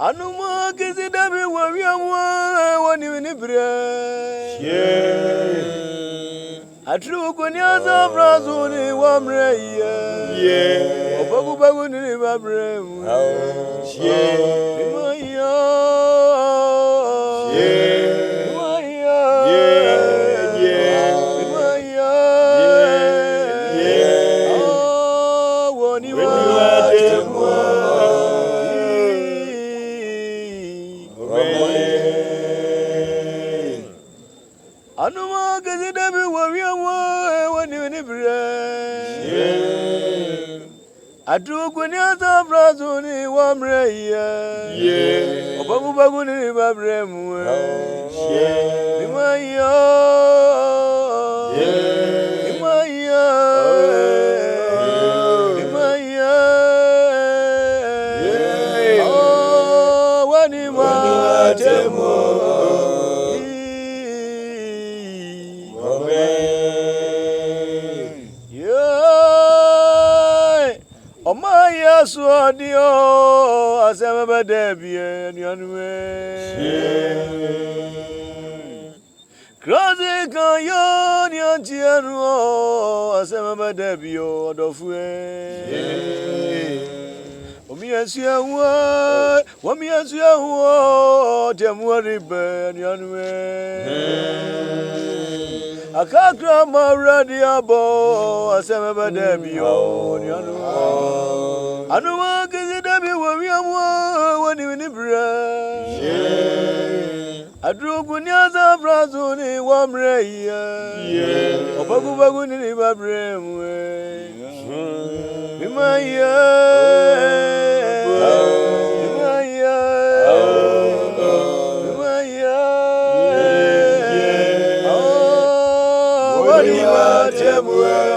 Anuma kisi dabi wawiyamwa wani winibire. Atru kunyaza brazuni wamreiye. Obagu bagu ni babre. Imaya. Anuma kisi dabi wawiyamwa wani winibire. Atru kunyaza brazuni wamreiye. Obagu bagu ni babre. Imaya. Omaya suadio asema debie nyanwe Kraze kayo nyanchiero asema debio odofue Omiya wa temwaribe nyanwe Akakra maradi abo asema debio nyanwe Anuma kisi dabi wawiyamwa wani winibire. Atru kunyaza brazuni wamreiye. Obagu bagu ni babre. Imaya. Wani watemwe.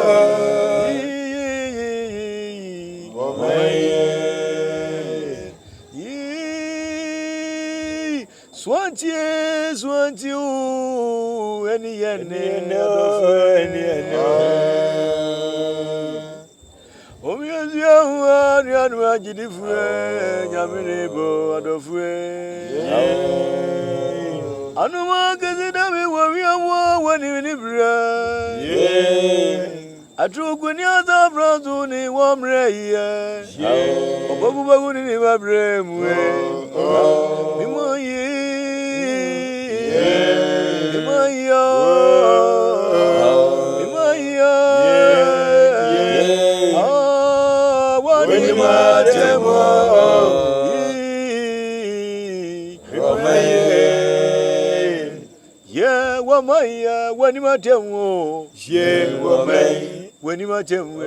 Swanti any Omiya jidifue nyamirebo adofue Anuma kisi dabi wawiyamwa wani winibire. Atru kunyaza brazuni wamreiye. Obagu bagu ni babre. Wamaya wani matemo weni matemo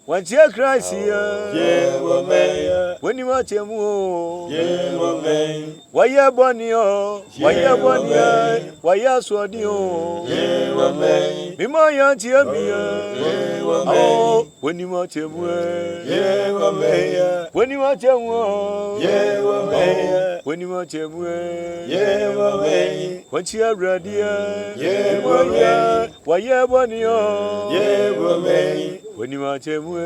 Wantia Christia weni matemo Waya bonio waya swadio Mima yantia mia weni matemo weni matemo Wantia radia waya bonio weni matemo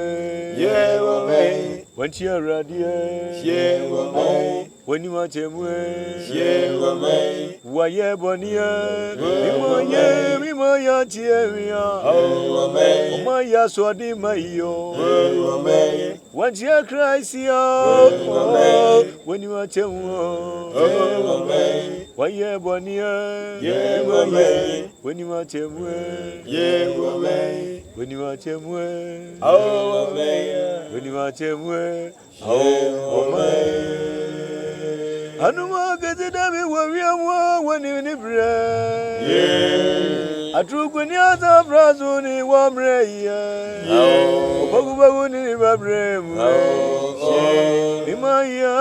Wantia radia weni matemo waya bonio Mima yantia mia Omaya swadi mayo Wantia Christia weni matemo Waya bonia weni matemo weni matemo Anuma kisi dabi wawiyamwa wani winibire. Atru kunyaza brazuni wamreiye. Obagu bagu ni babre. Imaya.